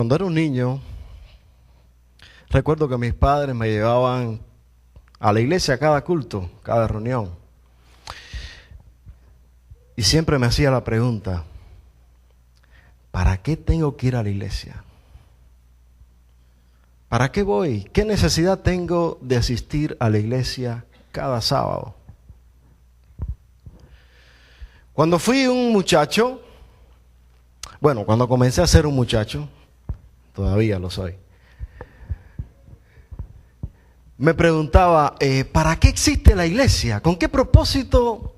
Cuando era un niño, recuerdo que mis padres me llevaban a la iglesia a cada culto, cada reunión. Y siempre me hacía la pregunta, ¿para qué tengo que ir a la iglesia? ¿Para qué voy? ¿Qué necesidad tengo de asistir a la iglesia cada sábado? Cuando fui un muchacho, cuando comencé a ser un muchacho, todavía lo soy, me preguntaba, ¿para qué existe la iglesia? ¿Con qué propósito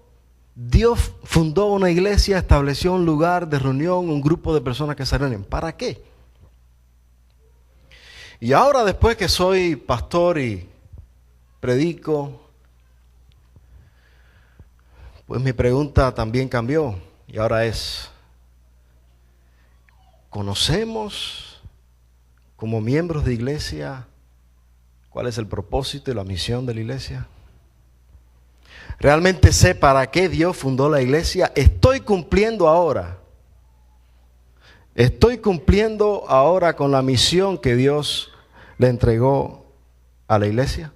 Dios fundó una iglesia, estableció un lugar de reunión, un grupo de personas que se reúnen? ¿Para qué? Y ahora, después que soy pastor y predico, pues mi pregunta también cambió. Y ahora es, ¿conocemos como miembros de iglesia cuál es el propósito y la misión de la iglesia? ¿Realmente sé para qué Dios fundó la iglesia? ¿Estoy cumpliendo ahora? ¿Estoy cumpliendo ahora con la misión que Dios le entregó a la iglesia?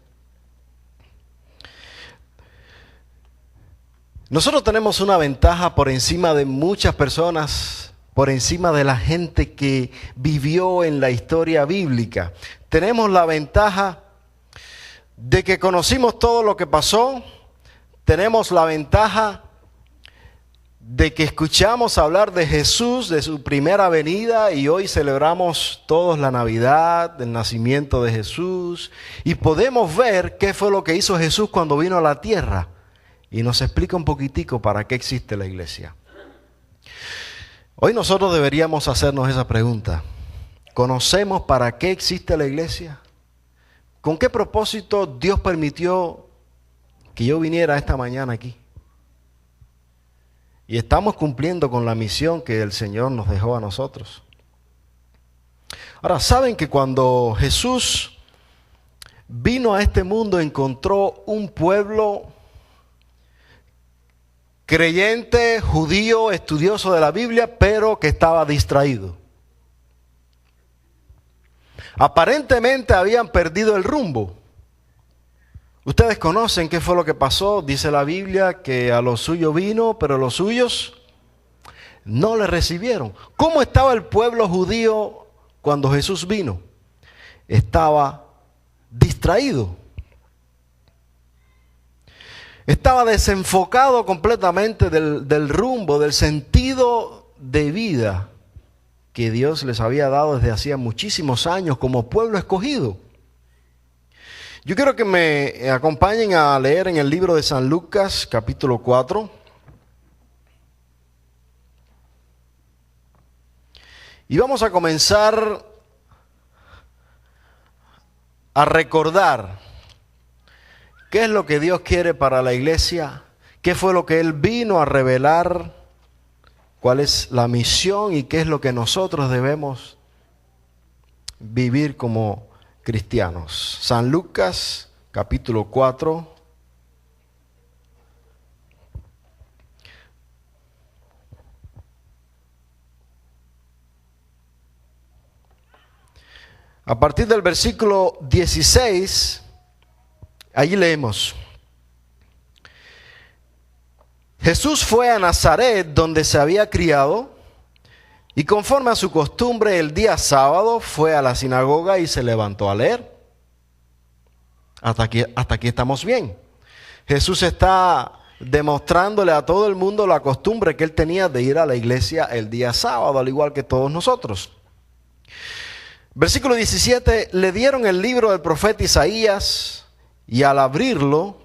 Nosotros tenemos una ventaja por encima de muchas personas, por encima de la gente que vivió en la historia bíblica. Tenemos la ventaja de que conocimos todo lo que pasó. Tenemos la ventaja de que escuchamos hablar de Jesús, de su primera venida, y hoy celebramos todos la Navidad, del nacimiento de Jesús, y podemos ver qué fue lo que hizo Jesús cuando vino a la tierra, y nos explica un poquitico para qué existe la iglesia. Hoy nosotros deberíamos hacernos esa pregunta. ¿Conocemos para qué existe la iglesia? ¿Con qué propósito Dios permitió que yo viniera esta mañana aquí? Y estamos cumpliendo con la misión que el Señor nos dejó a nosotros. Ahora, ¿saben que cuando Jesús vino a este mundo encontró un pueblo creyente, judío, estudioso de la Biblia, pero que estaba distraído? Aparentemente habían perdido el rumbo. Ustedes conocen qué fue lo que pasó. Dice la Biblia que a los suyos vino, pero los suyos no le recibieron. ¿Cómo estaba el pueblo judío cuando Jesús vino? Estaba distraído. Estaba desenfocado completamente del rumbo, del sentido de vida que Dios les había dado desde hacía muchísimos años como pueblo escogido. Yo quiero que me acompañen a leer en el libro de San Lucas, capítulo 4. Y vamos a comenzar a recordar qué es lo que Dios quiere para la iglesia, qué fue lo que Él vino a revelar, cuál es la misión y qué es lo que nosotros debemos vivir como cristianos. San Lucas, capítulo 4. A partir del versículo 16, allí leemos: Jesús fue a Nazaret, donde se había criado, y conforme a su costumbre, el día sábado fue a la sinagoga y se levantó a leer. Hasta aquí estamos bien. Jesús está demostrándole a todo el mundo la costumbre que él tenía de ir a la iglesia el día sábado, al igual que todos nosotros. Versículo 17, le dieron el libro del profeta Isaías, y al abrirlo,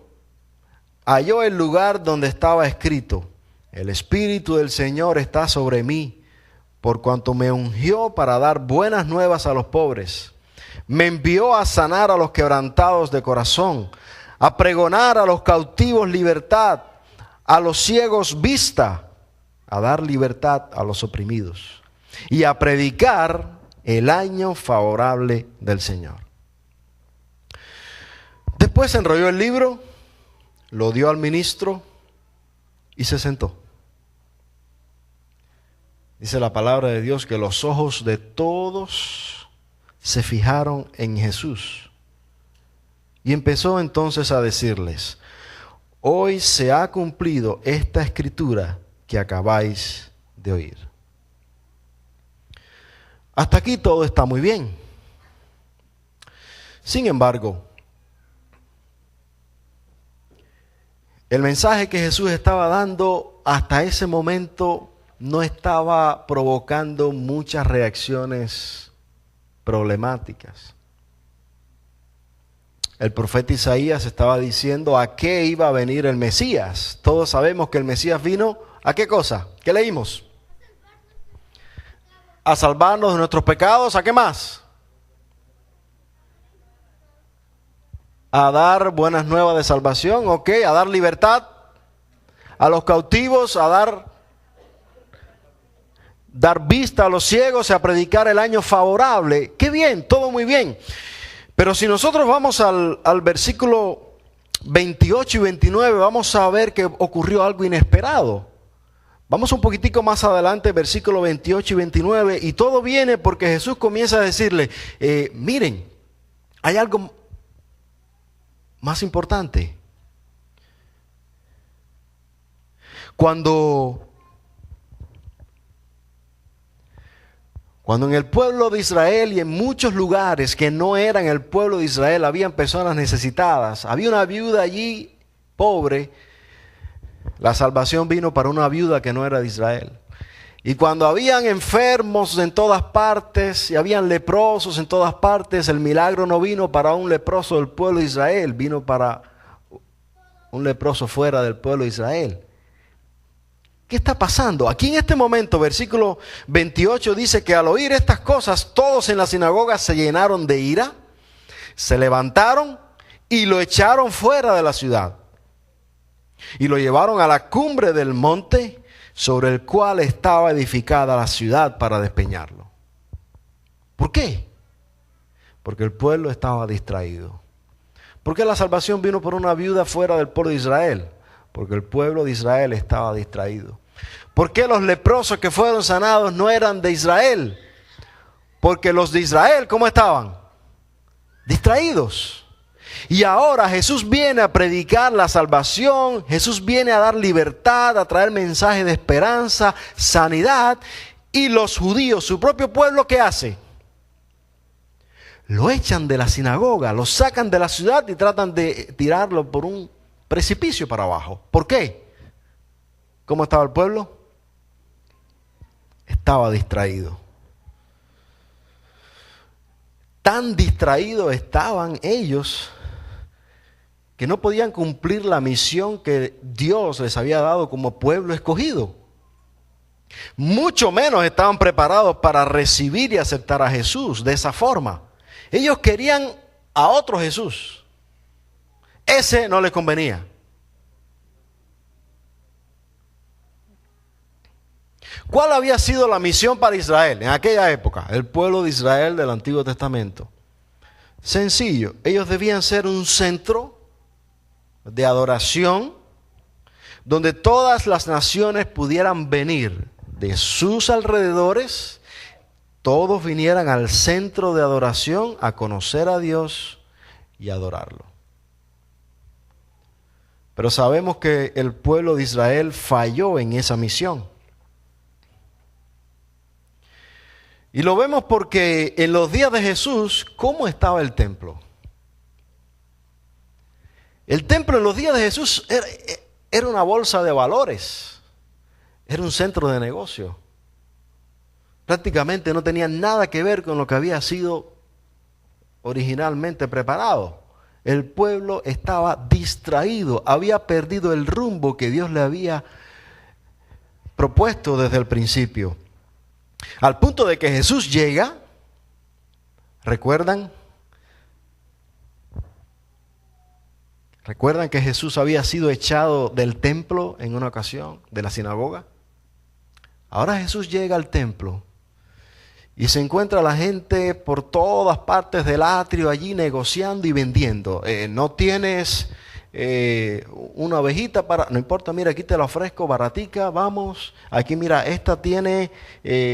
halló el lugar donde estaba escrito: el Espíritu del Señor está sobre mí, por cuanto me ungió para dar buenas nuevas a los pobres. Me envió a sanar a los quebrantados de corazón, a pregonar a los cautivos libertad, a los ciegos vista, a dar libertad a los oprimidos, y a predicar el año favorable del Señor. Después enrolló el libro, lo dio al ministro y se sentó. Dice la palabra de Dios que los ojos de todos se fijaron en Jesús. Y empezó entonces a decirles: hoy se ha cumplido esta escritura que acabáis de oír. Hasta aquí todo está muy bien. Sin embargo, el mensaje que Jesús estaba dando hasta ese momento no estaba provocando muchas reacciones problemáticas. El profeta Isaías estaba diciendo a qué iba a venir el Mesías. Todos sabemos que el Mesías vino ¿a qué cosa? ¿Qué leímos? A salvarnos de nuestros pecados. ¿A qué más? A dar buenas nuevas de salvación, ¿ok? A dar libertad a los cautivos, a dar vista a los ciegos, a predicar el año favorable. ¡Qué bien! Todo muy bien. Pero si nosotros vamos al versículo 28 y 29, vamos a ver que ocurrió algo inesperado. Vamos un poquitico más adelante, versículo 28 y 29, y todo viene porque Jesús comienza a decirle, miren, hay algo más importante. Cuando en el pueblo de Israel y en muchos lugares que no eran el pueblo de Israel, habían personas necesitadas, había una viuda allí pobre, la salvación vino para una viuda que no era de Israel. Y cuando habían enfermos en todas partes y habían leprosos en todas partes, el milagro no vino para un leproso del pueblo de Israel, vino para un leproso fuera del pueblo de Israel. ¿Qué está pasando? Aquí en este momento, versículo 28 dice que al oír estas cosas, todos en la sinagoga se llenaron de ira, se levantaron y lo echaron fuera de la ciudad. Y lo llevaron a la cumbre del monte sobre el cual estaba edificada la ciudad para despeñarlo. ¿Por qué? Porque el pueblo estaba distraído. ¿Por qué la salvación vino por una viuda fuera del pueblo de Israel? Porque el pueblo de Israel estaba distraído. ¿Por qué los leprosos que fueron sanados no eran de Israel? Porque los de Israel, ¿cómo estaban? Distraídos. Y ahora Jesús viene a predicar la salvación, Jesús viene a dar libertad, a traer mensaje de esperanza, sanidad. Y los judíos, su propio pueblo, ¿qué hace? Lo echan de la sinagoga, lo sacan de la ciudad y tratan de tirarlo por un precipicio para abajo. ¿Por qué? ¿Cómo estaba el pueblo? Estaba distraído. Tan distraídos estaban ellos que no podían cumplir la misión que Dios les había dado como pueblo escogido. Mucho menos estaban preparados para recibir y aceptar a Jesús de esa forma. Ellos querían a otro Jesús. Ese no les convenía. ¿Cuál había sido la misión para Israel en aquella época? El pueblo de Israel del Antiguo Testamento. Sencillo, ellos debían ser un centro de adoración donde todas las naciones pudieran venir de sus alrededores, todos vinieran al centro de adoración a conocer a Dios y adorarlo. Pero sabemos que el pueblo de Israel falló en esa misión. Y lo vemos porque en los días de Jesús, ¿cómo estaba el templo? El templo en los días de Jesús era una bolsa de valores, era un centro de negocio. Prácticamente no tenía nada que ver con lo que había sido originalmente preparado. El pueblo estaba distraído, había perdido el rumbo que Dios le había propuesto desde el principio. Al punto de que Jesús llega, ¿recuerdan? ¿Recuerdan que Jesús había sido echado del templo en una ocasión, de la sinagoga? Ahora Jesús llega al templo y se encuentra la gente por todas partes del atrio allí negociando y vendiendo. No tienes una ovejita para, no importa, mira, aquí te la ofrezco baratica, vamos, aquí mira, esta tiene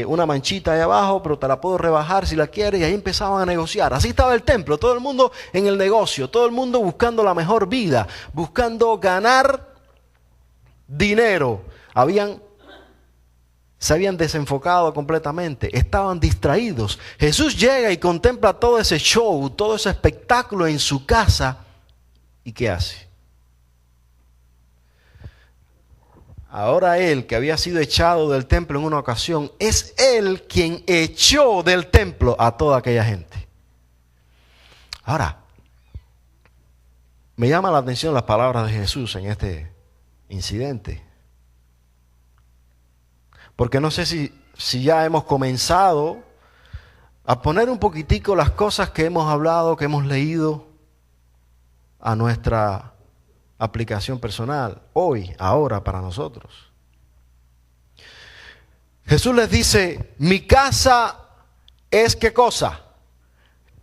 una manchita ahí abajo, pero te la puedo rebajar si la quieres, y ahí empezaban a negociar. Así estaba el templo, todo el mundo en el negocio, todo el mundo buscando la mejor vida, buscando ganar dinero. Se habían desenfocado completamente, estaban distraídos. Jesús llega y contempla todo ese show, todo ese espectáculo en su casa. ¿Y qué hace? Ahora él, que había sido echado del templo en una ocasión, es él quien echó del templo a toda aquella gente. Ahora, me llama la atención las palabras de Jesús en este incidente. Porque no sé si ya hemos comenzado a poner un poquitico las cosas que hemos hablado, que hemos leído a nuestra aplicación personal, hoy, ahora, para nosotros. Jesús les dice, mi casa es ¿qué cosa?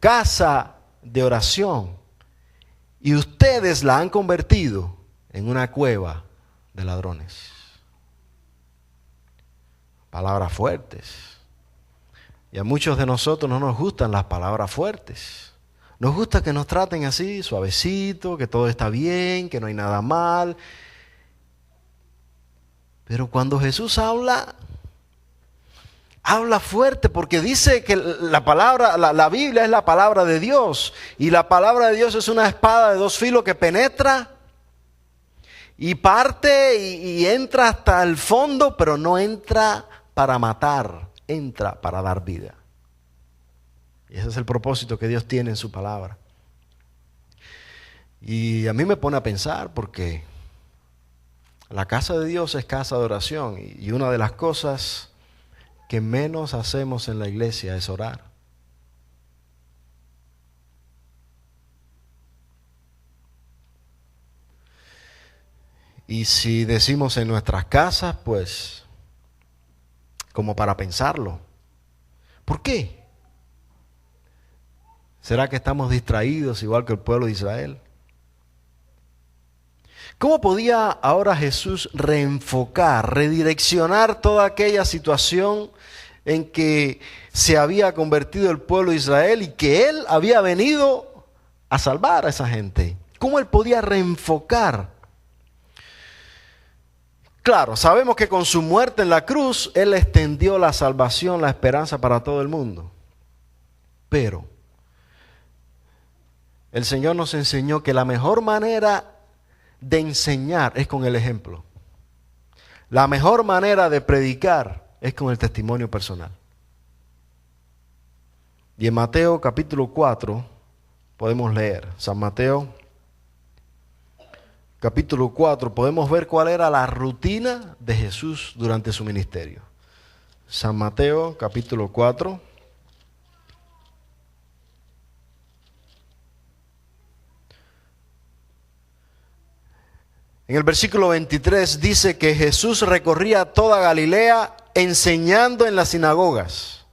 Casa de oración. Y ustedes la han convertido en una cueva de ladrones. Palabras fuertes. Y a muchos de nosotros no nos gustan las palabras fuertes. Nos gusta que nos traten así, suavecito, que todo está bien, que no hay nada mal. Pero cuando Jesús habla fuerte, porque dice que la palabra, la Biblia es la palabra de Dios. Y la palabra de Dios es una espada de dos filos que penetra y parte y entra hasta el fondo, pero no entra para matar, entra para dar vida. Y ese es el propósito que Dios tiene en su palabra. Y a mí me pone a pensar, porque la casa de Dios es casa de oración, y una de las cosas que menos hacemos en la iglesia es orar. Y si decimos en nuestras casas, pues como para pensarlo. ¿Por qué? ¿Será que estamos distraídos igual que el pueblo de Israel? ¿Cómo podía ahora Jesús reenfocar, redireccionar toda aquella situación en que se había convertido el pueblo de Israel y que Él había venido a salvar a esa gente? ¿Cómo Él podía reenfocar? Claro, sabemos que con su muerte en la cruz, Él extendió la salvación, la esperanza para todo el mundo. Pero el Señor nos enseñó que la mejor manera de enseñar es con el ejemplo. La mejor manera de predicar es con el testimonio personal. Y en Mateo capítulo 4 podemos leer, San Mateo capítulo 4, podemos ver cuál era la rutina de Jesús durante su ministerio. San Mateo capítulo 4. En el versículo 23 dice que Jesús recorría toda Galilea enseñando en las sinagogas,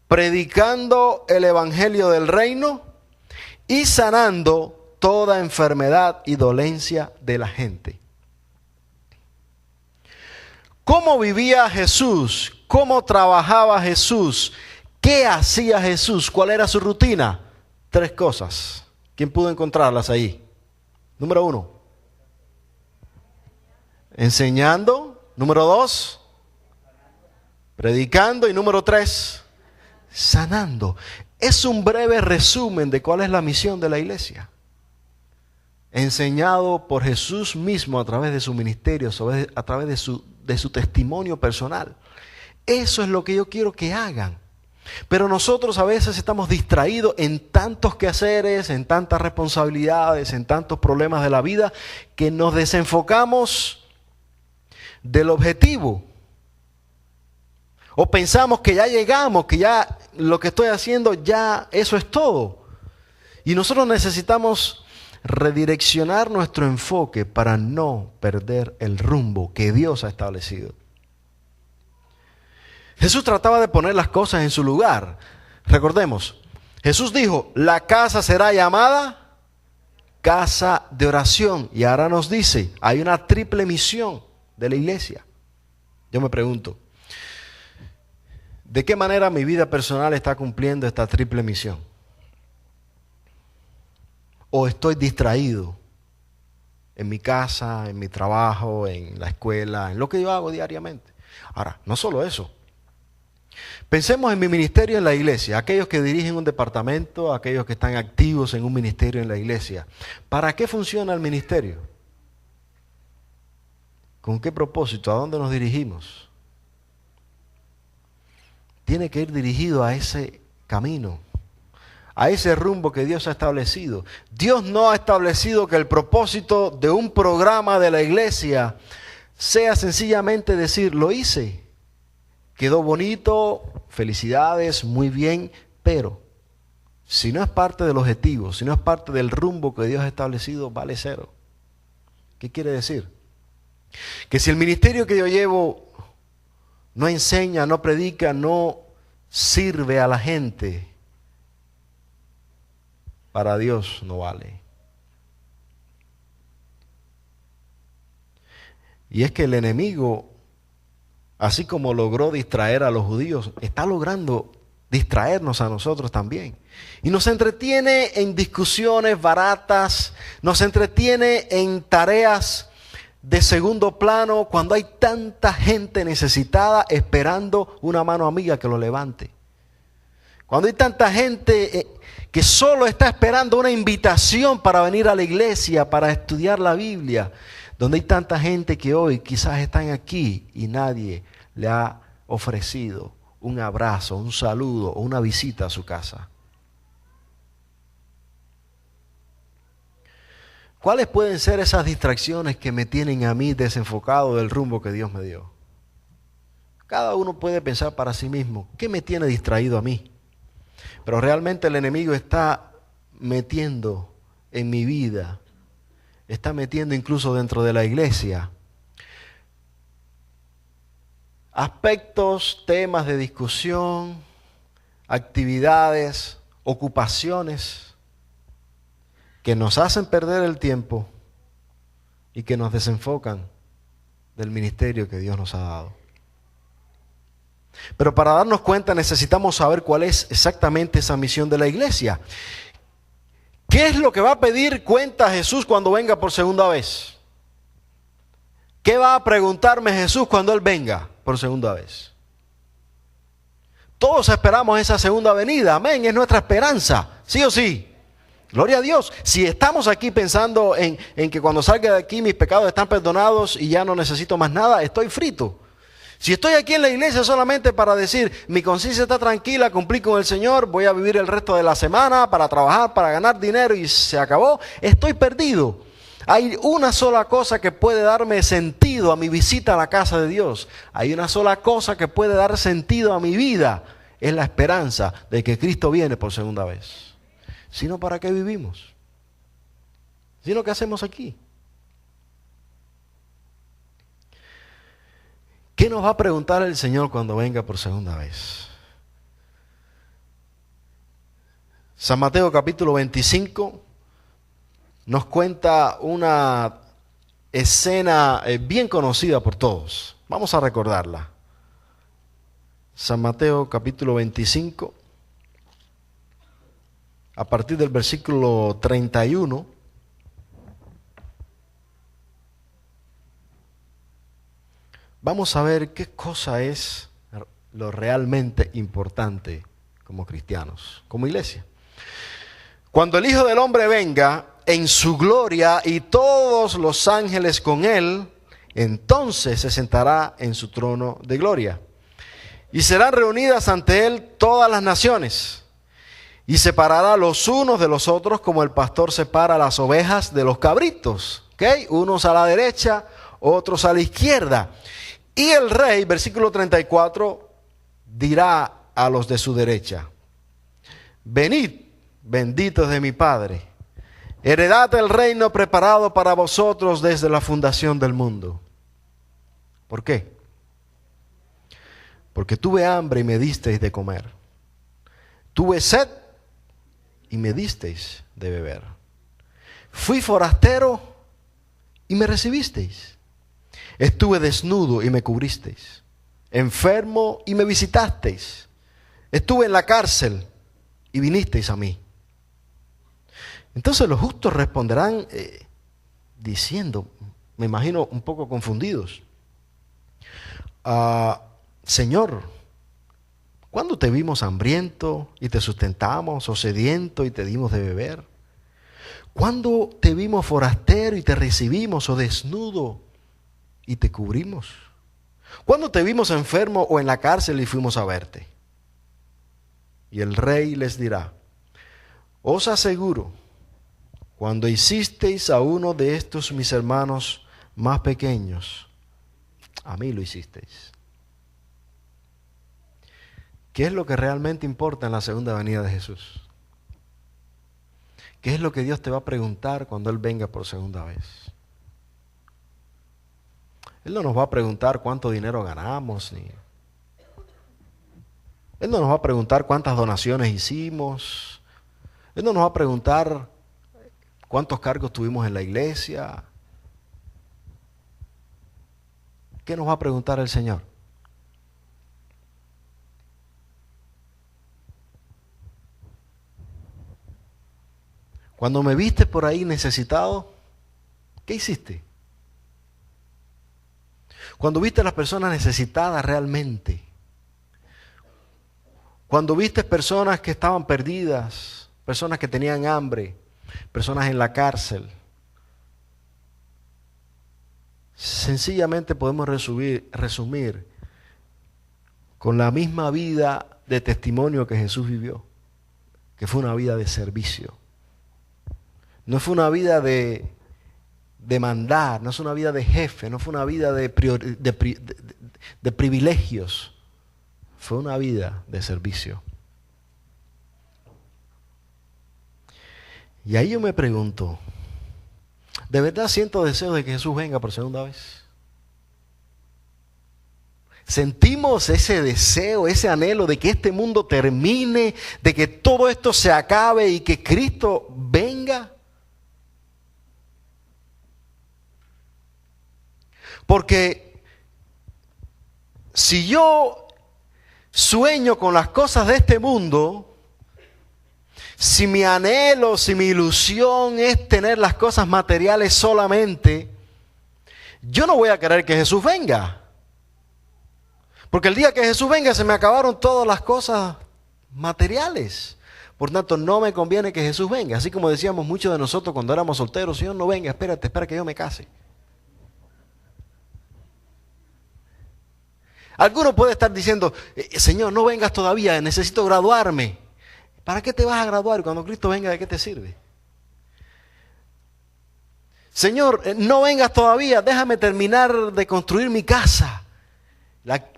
predicando el evangelio del reino y sanando toda enfermedad y dolencia de la gente. ¿Cómo vivía Jesús? ¿Cómo trabajaba Jesús? ¿Qué hacía Jesús? ¿Cuál era su rutina? 3 cosas. ¿Quién pudo encontrarlas ahí? Número 1. Enseñando. Número 2. Predicando. Y número 3. Sanando. Es un breve resumen de cuál es la misión de la iglesia. Enseñado por Jesús mismo a través de su ministerio, a través de su testimonio personal. Eso es lo que yo quiero que hagan. Pero nosotros a veces estamos distraídos en tantos quehaceres, en tantas responsabilidades, en tantos problemas de la vida, que nos desenfocamos del objetivo. O pensamos que ya llegamos, que ya lo que estoy haciendo, ya eso es todo. Y nosotros necesitamos redireccionar nuestro enfoque para no perder el rumbo que Dios ha establecido. Jesús trataba de poner las cosas en su lugar. Recordemos, Jesús dijo, la casa será llamada casa de oración. Y ahora nos dice, hay una triple misión de la iglesia. Yo me pregunto, ¿de qué manera mi vida personal está cumpliendo esta triple misión? ¿O estoy distraído en mi casa, en mi trabajo, en la escuela, en lo que yo hago diariamente? Ahora, no solo eso. Pensemos en mi ministerio en la iglesia, aquellos que dirigen un departamento, aquellos que están activos en un ministerio en la iglesia. ¿Para qué funciona el ministerio? ¿Con qué propósito? ¿A dónde nos dirigimos? Tiene que ir dirigido a ese camino, a ese rumbo que Dios ha establecido. Dios no ha establecido que el propósito de un programa de la iglesia sea sencillamente decir, lo hice, quedó bonito, felicidades, muy bien, pero si no es parte del objetivo, si no es parte del rumbo que Dios ha establecido, vale cero. ¿Qué quiere decir? Que si el ministerio que yo llevo no enseña, no predica, no sirve a la gente, para Dios no vale. Y es que el enemigo, así como logró distraer a los judíos, está logrando distraernos a nosotros también. Y nos entretiene en discusiones baratas, nos entretiene en tareas de segundo plano cuando hay tanta gente necesitada esperando una mano amiga que lo levante. Cuando hay tanta gente que solo está esperando una invitación para venir a la iglesia, para estudiar la Biblia. Donde hay tanta gente que hoy quizás están aquí y nadie le ha ofrecido un abrazo, un saludo o una visita a su casa. ¿Cuáles pueden ser esas distracciones que me tienen a mí desenfocado del rumbo que Dios me dio? Cada uno puede pensar para sí mismo, ¿qué me tiene distraído a mí? Pero realmente el enemigo está metiendo en mi vida, está metiendo incluso dentro de la iglesia aspectos, temas de discusión, actividades, ocupaciones que nos hacen perder el tiempo y que nos desenfocan del ministerio que Dios nos ha dado. Pero para darnos cuenta necesitamos saber cuál es exactamente esa misión de la iglesia. ¿Qué es lo que va a pedir cuenta Jesús cuando venga por segunda vez? ¿Qué va a preguntarme Jesús cuando Él venga por segunda vez? Todos esperamos esa segunda venida, amén, es nuestra esperanza, sí o sí. Gloria a Dios. Si estamos aquí pensando en que cuando salga de aquí mis pecados están perdonados y ya no necesito más nada, estoy frito. Si estoy aquí en la iglesia solamente para decir, mi conciencia está tranquila, cumplí con el Señor, voy a vivir el resto de la semana para trabajar, para ganar dinero y se acabó, estoy perdido. Hay una sola cosa que puede darme sentido a mi visita a la casa de Dios. Hay una sola cosa que puede dar sentido a mi vida. Es la esperanza de que Cristo viene por segunda vez. Si no, ¿para qué vivimos? Si no, ¿qué hacemos aquí? ¿Qué nos va a preguntar el Señor cuando venga por segunda vez? San Mateo capítulo 25 nos cuenta una escena bien conocida por todos. Vamos a recordarla. San Mateo capítulo 25, a partir del versículo 31. Vamos a ver qué cosa es lo realmente importante como cristianos, como iglesia. Cuando el Hijo del Hombre venga en su gloria y todos los ángeles con él, entonces se sentará en su trono de gloria. Y serán reunidas ante él todas las naciones. Y separará los unos de los otros como el pastor separa las ovejas de los cabritos. ¿Okay? Unos a la derecha, otros a la izquierda. Y el rey, versículo 34, dirá a los de su derecha: venid, benditos de mi Padre, heredad el reino preparado para vosotros desde la fundación del mundo. ¿Por qué? Porque tuve hambre y me disteis de comer. Tuve sed y me disteis de beber. Fui forastero y me recibisteis. Estuve desnudo y me cubristeis. Enfermo y me visitasteis. Estuve en la cárcel y vinisteis a mí. Entonces los justos responderán diciendo, me imagino un poco confundidos: Señor, ¿cuándo te vimos hambriento y te sustentamos, o sediento y te dimos de beber? ¿Cuándo te vimos forastero y te recibimos, o desnudo y te cubrimos? ¿Cuándo te vimos enfermo o en la cárcel y fuimos a verte? Y el rey les dirá: os aseguro, cuando hicisteis a uno de estos mis hermanos más pequeños, a mí lo hicisteis. ¿Qué es lo que realmente importa en la segunda venida de Jesús? ¿Qué es lo que Dios te va a preguntar cuando Él venga por segunda vez? Él no nos va a preguntar cuánto dinero ganamos, Él no nos va a preguntar cuántas donaciones hicimos. Él no nos va a preguntar cuántos cargos tuvimos en la iglesia. ¿Qué nos va a preguntar el Señor? Cuando me viste por ahí necesitado, ¿qué hiciste? Cuando viste a las personas necesitadas realmente, cuando viste personas que estaban perdidas, personas que tenían hambre, personas en la cárcel, sencillamente podemos resumir con la misma vida de testimonio que Jesús vivió, que fue una vida de servicio. No fue una vida de mandar, no es una vida de jefe, no fue una vida de privilegios, fue una vida de servicio. Y ahí yo me pregunto, ¿de verdad siento deseo de que Jesús venga por segunda vez? ¿Sentimos ese deseo, ese anhelo de que este mundo termine, de que todo esto se acabe y que Cristo venga? Porque si yo sueño con las cosas de este mundo, si mi anhelo, si mi ilusión es tener las cosas materiales solamente, yo no voy a querer que Jesús venga. Porque el día que Jesús venga se me acabaron todas las cosas materiales. Por tanto, no me conviene que Jesús venga. Así como decíamos muchos de nosotros cuando éramos solteros: Señor, no venga, espera que yo me case. Alguno puede estar diciendo: Señor, no vengas todavía, necesito graduarme. ¿Para qué te vas a graduar? Cuando Cristo venga, ¿de qué te sirve? Señor, no vengas todavía, déjame terminar de construir mi casa.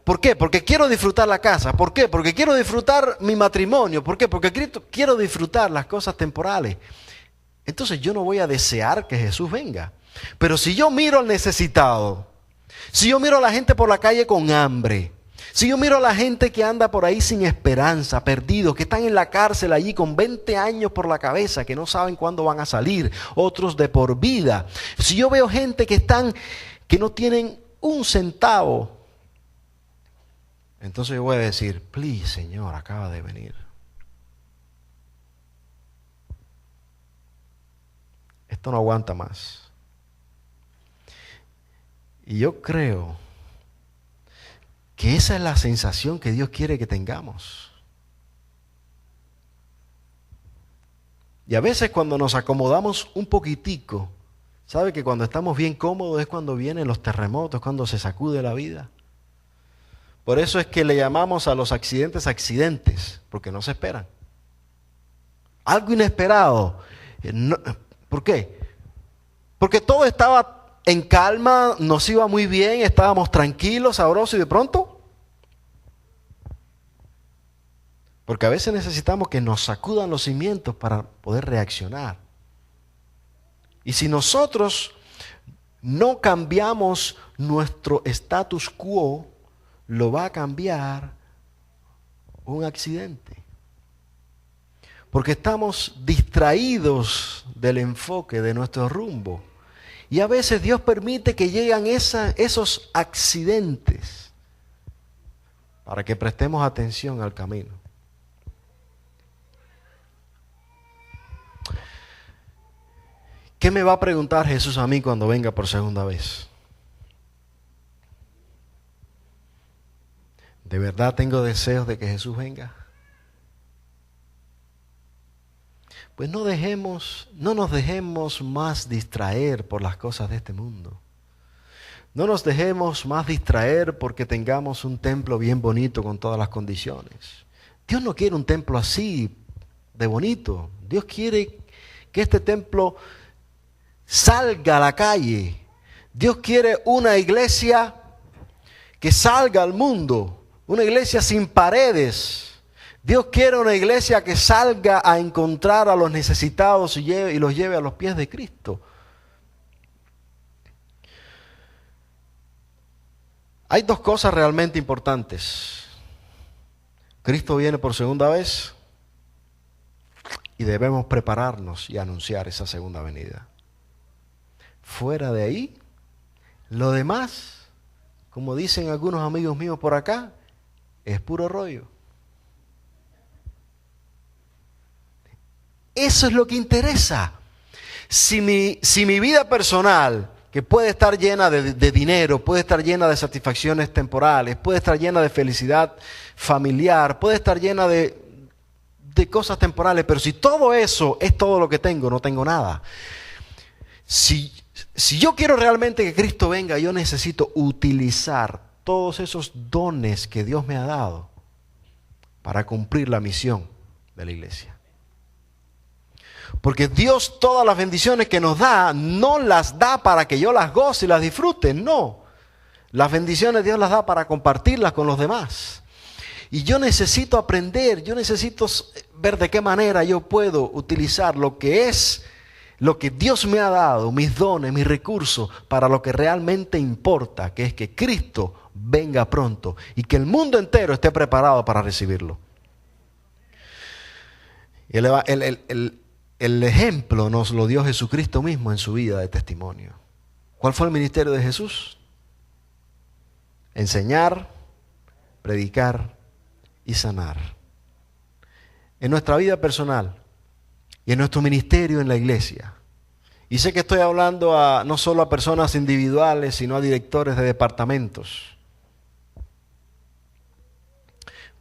¿Por qué? Porque quiero disfrutar la casa. ¿Por qué? Porque quiero disfrutar mi matrimonio. ¿Por qué? Porque quiero disfrutar las cosas temporales. Entonces yo no voy a desear que Jesús venga. Pero si yo miro al necesitado, si yo miro a la gente por la calle con hambre, si yo miro a la gente que anda por ahí sin esperanza, perdidos, que están en la cárcel allí con 20 años por la cabeza, que no saben cuándo van a salir, otros de por vida. Si yo veo gente que no tienen un centavo, entonces yo voy a decir: please, Señor, acaba de venir. Esto no aguanta más. Y yo creo que esa es la sensación que Dios quiere que tengamos. Y a veces cuando nos acomodamos un poquitico, ¿sabe que cuando estamos bien cómodos es cuando vienen los terremotos, cuando se sacude la vida? Por eso es que le llamamos a los accidentes accidentes, porque no se esperan. Algo inesperado. ¿Por qué? Porque todo estaba en calma, nos iba muy bien, estábamos tranquilos, sabrosos, y de pronto. Porque a veces necesitamos que nos sacudan los cimientos para poder reaccionar. Y si nosotros no cambiamos nuestro status quo, lo va a cambiar un accidente. Porque estamos distraídos del enfoque de nuestro rumbo. Y a veces Dios permite que lleguen esos accidentes para que prestemos atención al camino. ¿Qué me va a preguntar Jesús a mí cuando venga por segunda vez? ¿De verdad tengo deseos de que Jesús venga? Pues no nos dejemos más distraer por las cosas de este mundo. No nos dejemos más distraer porque tengamos un templo bien bonito con todas las condiciones. Dios no quiere un templo así de bonito. Dios quiere que este templo salga a la calle. Dios quiere una iglesia que salga al mundo, una iglesia sin paredes. Dios quiere una iglesia que salga a encontrar a los necesitados y los lleve a los pies de Cristo. Hay dos cosas realmente importantes. Cristo viene por segunda vez y debemos prepararnos y anunciar esa segunda venida. Fuera de ahí, lo demás, como dicen algunos amigos míos por acá, es puro rollo. Eso es lo que interesa. Si mi vida personal, que puede estar llena de dinero, puede estar llena de satisfacciones temporales, puede estar llena de felicidad familiar, puede estar llena de cosas temporales, pero si todo eso es todo lo que tengo, no tengo nada. Si yo quiero realmente que Cristo venga, yo necesito utilizar todos esos dones que Dios me ha dado para cumplir la misión de la iglesia. Porque Dios todas las bendiciones que nos da, no las da para que yo las goce y las disfrute, no. Las bendiciones Dios las da para compartirlas con los demás. Y yo necesito aprender, yo necesito ver de qué manera yo puedo utilizar lo que Dios me ha dado, mis dones, mis recursos, para lo que realmente importa, que es que Cristo venga pronto y que el mundo entero esté preparado para recibirlo. El ejemplo nos lo dio Jesucristo mismo en su vida de testimonio. ¿Cuál fue el ministerio de Jesús? Enseñar, predicar y sanar. En nuestra vida personal y en nuestro ministerio en la iglesia. Y sé que estoy hablando no solo a personas individuales, sino a directores de departamentos.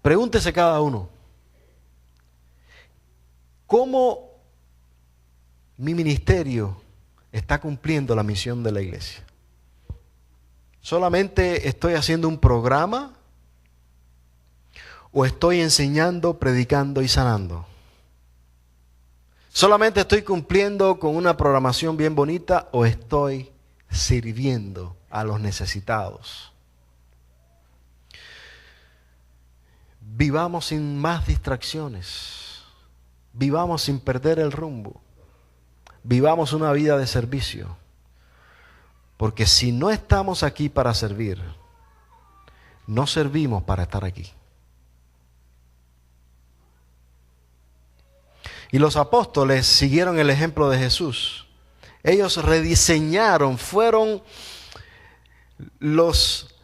Pregúntese cada uno, ¿cómo mi ministerio está cumpliendo la misión de la iglesia? ¿Solamente estoy haciendo un programa? ¿O estoy enseñando, predicando y sanando? ¿Solamente estoy cumpliendo con una programación bien bonita o estoy sirviendo a los necesitados? Vivamos sin más distracciones. Vivamos sin perder el rumbo. Vivamos una vida de servicio. Porque si no estamos aquí para servir, no servimos para estar aquí. Y los apóstoles siguieron el ejemplo de Jesús. Ellos rediseñaron, fueron los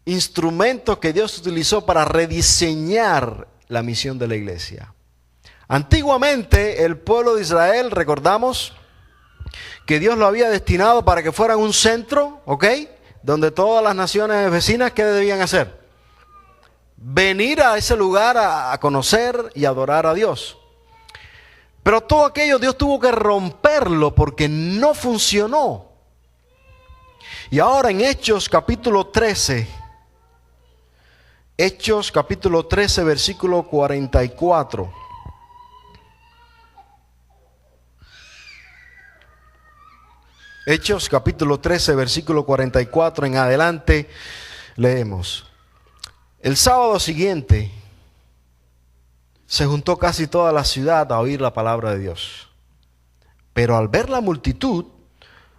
instrumentos que Dios utilizó para rediseñar la misión de la iglesia. Antiguamente el pueblo de Israel, recordamos que Dios lo había destinado para que fueran un centro, ¿ok? Donde todas las naciones vecinas, ¿qué debían hacer? Venir a ese lugar a conocer y adorar a Dios. Pero todo aquello Dios tuvo que romperlo porque no funcionó. Y ahora en Hechos capítulo 13, versículo 44. Hechos capítulo 13, versículo 44 en adelante leemos. El sábado siguiente se juntó casi toda la ciudad a oír la palabra de Dios. Pero al ver la multitud,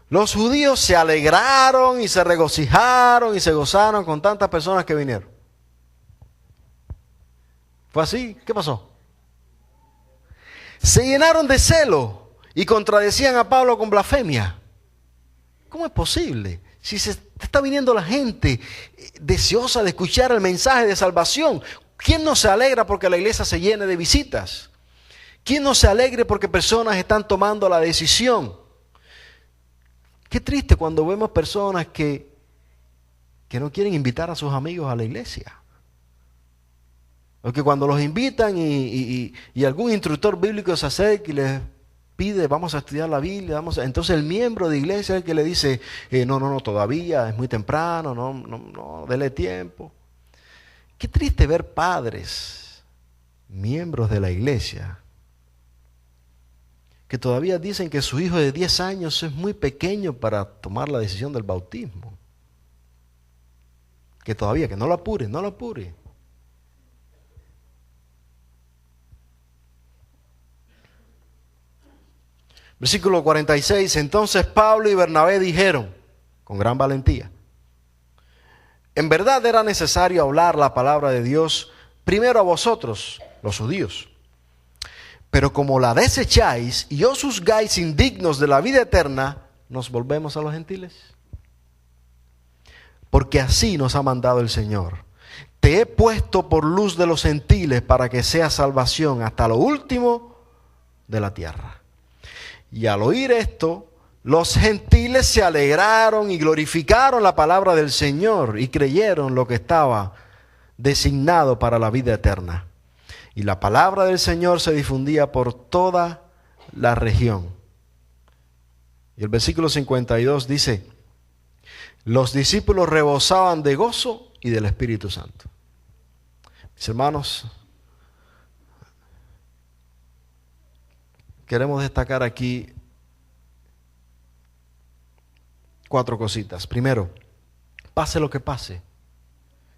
los judíos se alegraron y se regocijaron y se gozaron con tantas personas que vinieron. ¿Fue así? ¿Qué pasó? Se llenaron de celo y contradecían a Pablo con blasfemia. ¿Cómo es posible? Si se está viniendo la gente deseosa de escuchar el mensaje de salvación, ¿quién no se alegra porque la iglesia se llene de visitas? ¿Quién no se alegre porque personas están tomando la decisión? Qué triste cuando vemos personas que no quieren invitar a sus amigos a la iglesia. Porque cuando los invitan y algún instructor bíblico se acerca y les pide, vamos a estudiar la Biblia, entonces el miembro de iglesia es el que le dice, no, todavía es muy temprano, no, dele tiempo. Qué triste ver padres, miembros de la iglesia, que todavía dicen que su hijo de 10 años es muy pequeño para tomar la decisión del bautismo. Que no lo apure. Versículo 46, entonces Pablo y Bernabé dijeron, con gran valentía, en verdad era necesario hablar la palabra de Dios primero a vosotros, los judíos. Pero como la desecháis y os juzgáis indignos de la vida eterna, ¿nos volvemos a los gentiles? Porque así nos ha mandado el Señor. Te he puesto por luz de los gentiles para que sea salvación hasta lo último de la tierra. Y al oír esto, los gentiles se alegraron y glorificaron la palabra del Señor y creyeron lo que estaba designado para la vida eterna. Y la palabra del Señor se difundía por toda la región. Y el versículo 52 dice, los discípulos rebosaban de gozo y del Espíritu Santo. Mis hermanos, queremos destacar aquí 4 cositas. Primero, pase lo que pase,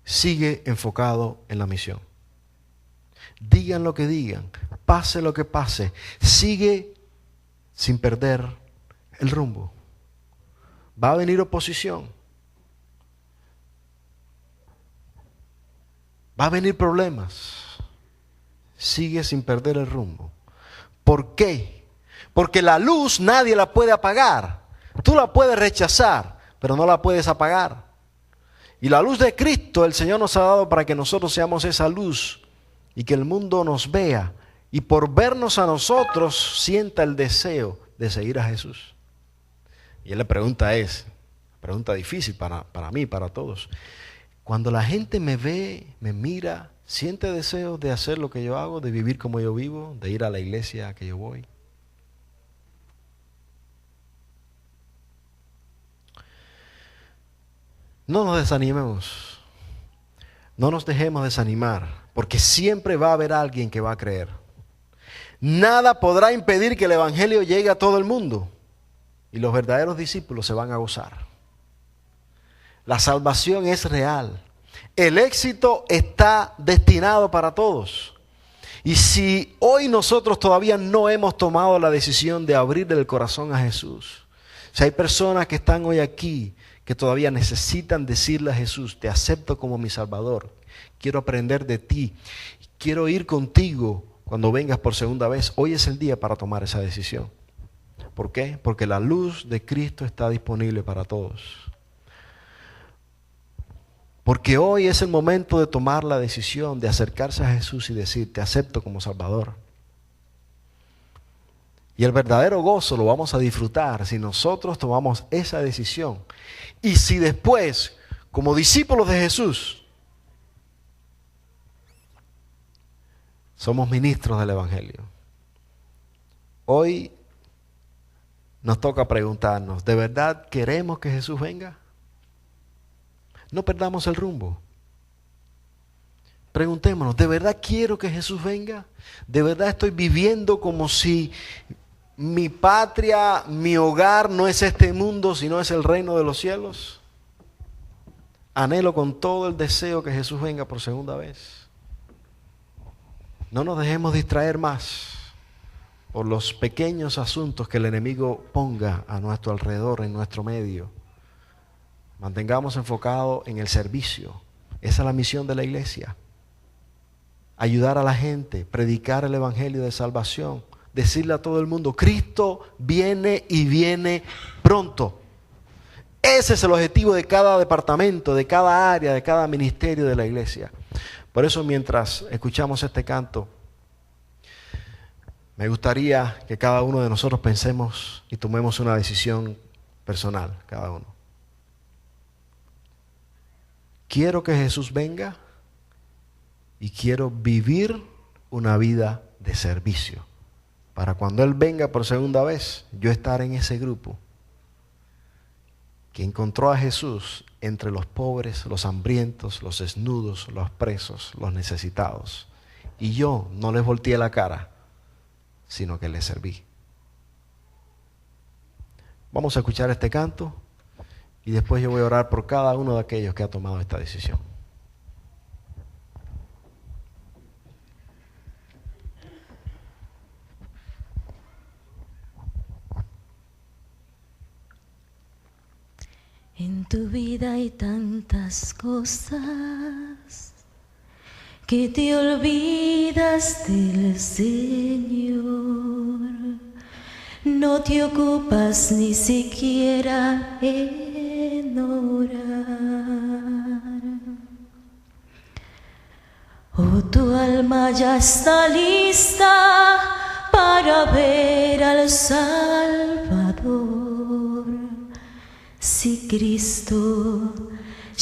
sigue enfocado en la misión. Digan lo que digan, pase lo que pase, sigue sin perder el rumbo. Va a venir oposición. Va a venir problemas. Sigue sin perder el rumbo. ¿Por qué? Porque la luz nadie la puede apagar. Tú la puedes rechazar, pero no la puedes apagar. Y la luz de Cristo el Señor nos ha dado para que nosotros seamos esa luz y que el mundo nos vea. Y por vernos a nosotros sienta el deseo de seguir a Jesús. Y la pregunta es, pregunta difícil para mí, para todos. Cuando la gente me ve, me mira, ¿siente deseo de hacer lo que yo hago, de vivir como yo vivo, de ir a la iglesia a que yo voy? No nos desanimemos, no nos dejemos desanimar, porque siempre va a haber alguien que va a creer. Nada podrá impedir que el Evangelio llegue a todo el mundo y los verdaderos discípulos se van a gozar. La salvación es real. El éxito está destinado para todos. Y si hoy nosotros todavía no hemos tomado la decisión de abrir el corazón a Jesús, si hay personas que están hoy aquí que todavía necesitan decirle a Jesús, te acepto como mi Salvador, quiero aprender de ti, quiero ir contigo cuando vengas por segunda vez, hoy es el día para tomar esa decisión. ¿Por qué? Porque la luz de Cristo está disponible para todos. Porque hoy es el momento de tomar la decisión de acercarse a Jesús y decir, te acepto como Salvador. Y el verdadero gozo lo vamos a disfrutar si nosotros tomamos esa decisión. Y si después, como discípulos de Jesús, somos ministros del Evangelio. Hoy nos toca preguntarnos, ¿de verdad queremos que Jesús venga? No perdamos el rumbo. Preguntémonos, ¿de verdad quiero que Jesús venga? ¿De verdad estoy viviendo como si mi patria, mi hogar no es este mundo, sino es el reino de los cielos? Anhelo con todo el deseo que Jesús venga por segunda vez. No nos dejemos distraer más por los pequeños asuntos que el enemigo ponga a nuestro alrededor, en nuestro medio. Mantengamos enfocado en el servicio. Esa es la misión de la iglesia. Ayudar a la gente, predicar el evangelio de salvación, decirle a todo el mundo, Cristo viene y viene pronto. Ese es el objetivo de cada departamento, de cada área, de cada ministerio de la iglesia. Por eso mientras escuchamos este canto, me gustaría que cada uno de nosotros pensemos y tomemos una decisión personal, cada uno. Quiero que Jesús venga y quiero vivir una vida de servicio. Para cuando Él venga por segunda vez, yo estar en ese grupo que encontró a Jesús entre los pobres, los hambrientos, los desnudos, los presos, los necesitados. Y yo no les volteé la cara, sino que les serví. Vamos a escuchar este canto y después yo voy a orar por cada uno de aquellos que ha tomado esta decisión. En tu vida hay tantas cosas que te olvidas del Señor. No te ocupas ni siquiera en orar. Oh, tu alma ya está lista para ver al Salvador. Si Cristo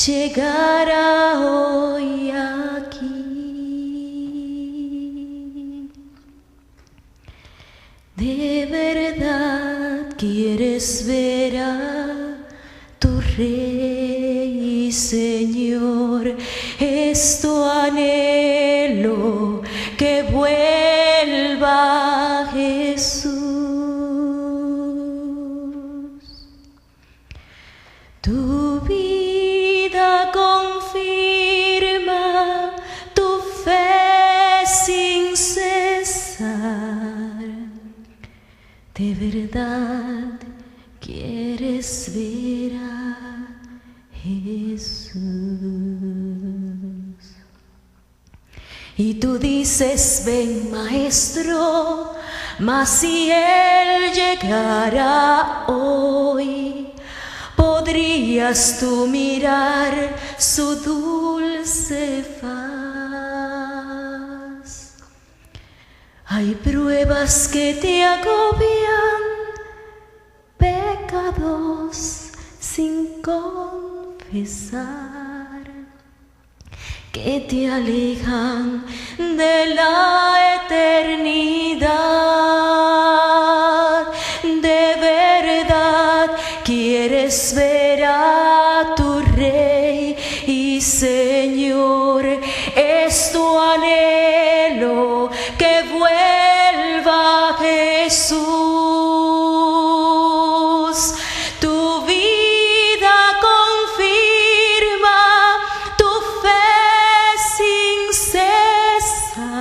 llegara hoy aquí, ¿de verdad quieres ver a tu Rey y Señor? Es tu anhelo que vuelva Jesús. Tu vida confirma tu fe sin cesar. De verdad quieres ver a Jesús. Y tú dices, ven maestro, mas si Él llegara hoy, ¿podrías tú mirar su dulce faz? Hay pruebas que te agobian, pecados sin confesar, que te alejan de la eternidad. De verdad quieres ver a tu Rey y Señor, es tu anhelo que vuelva Jesús. Tu vida confirma tu fe sin cesar.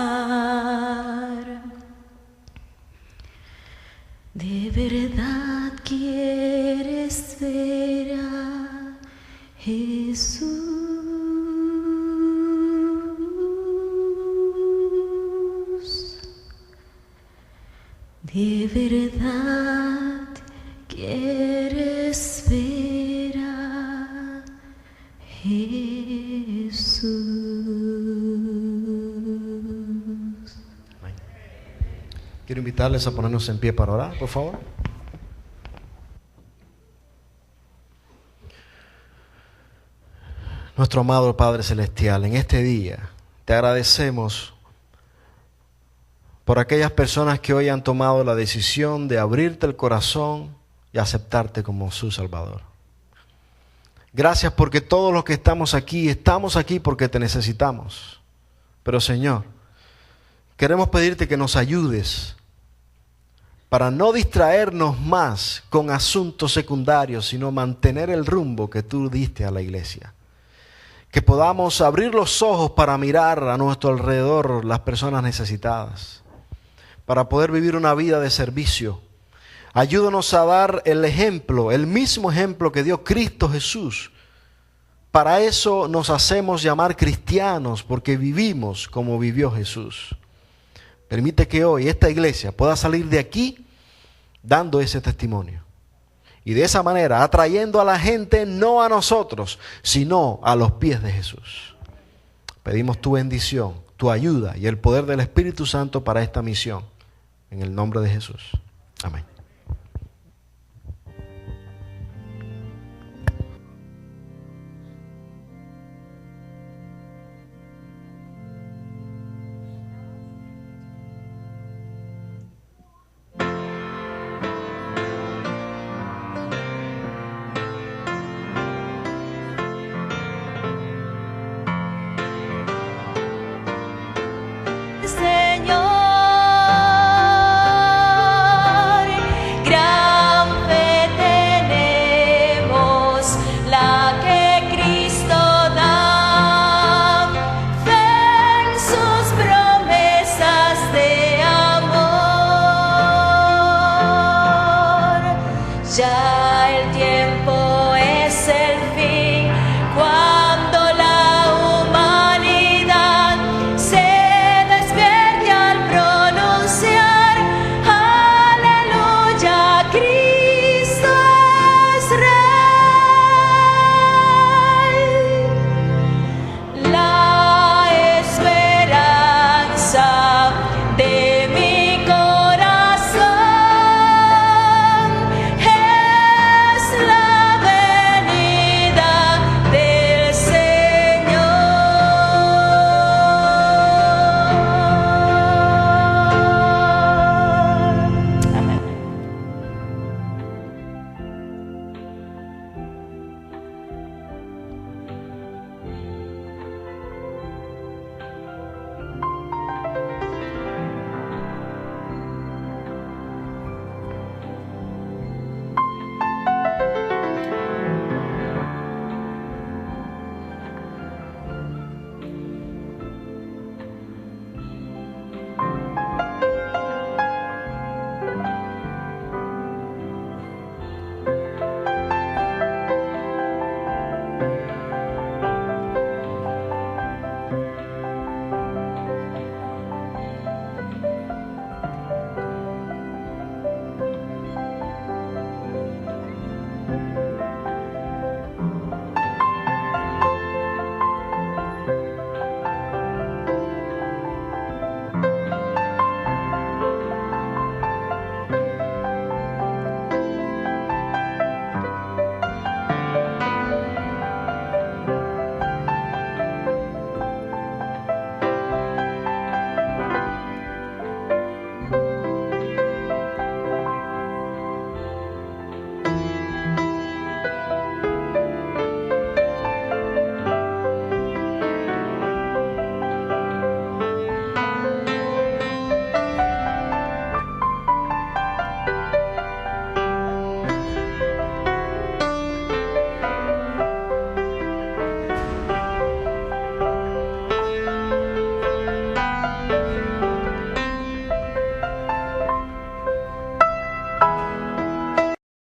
De verdad quieres ver a Jesús. De verdad quieres ver a Jesús. Quiero invitarles a ponernos en pie para orar, por favor. Nuestro amado Padre Celestial, en este día te agradecemos por aquellas personas que hoy han tomado la decisión de abrirte el corazón y aceptarte como su Salvador. Gracias porque todos los que estamos aquí porque te necesitamos. Pero Señor, queremos pedirte que nos ayudes para no distraernos más con asuntos secundarios, sino mantener el rumbo que tú diste a la iglesia. Que podamos abrir los ojos para mirar a nuestro alrededor las personas necesitadas, para poder vivir una vida de servicio. Ayúdanos a dar el ejemplo, el mismo ejemplo que dio Cristo Jesús. Para eso nos hacemos llamar cristianos, porque vivimos como vivió Jesús. Permite que hoy esta iglesia pueda salir de aquí dando ese testimonio. Y de esa manera atrayendo a la gente no a nosotros, sino a los pies de Jesús. Pedimos tu bendición, tu ayuda y el poder del Espíritu Santo para esta misión. En el nombre de Jesús. Amén.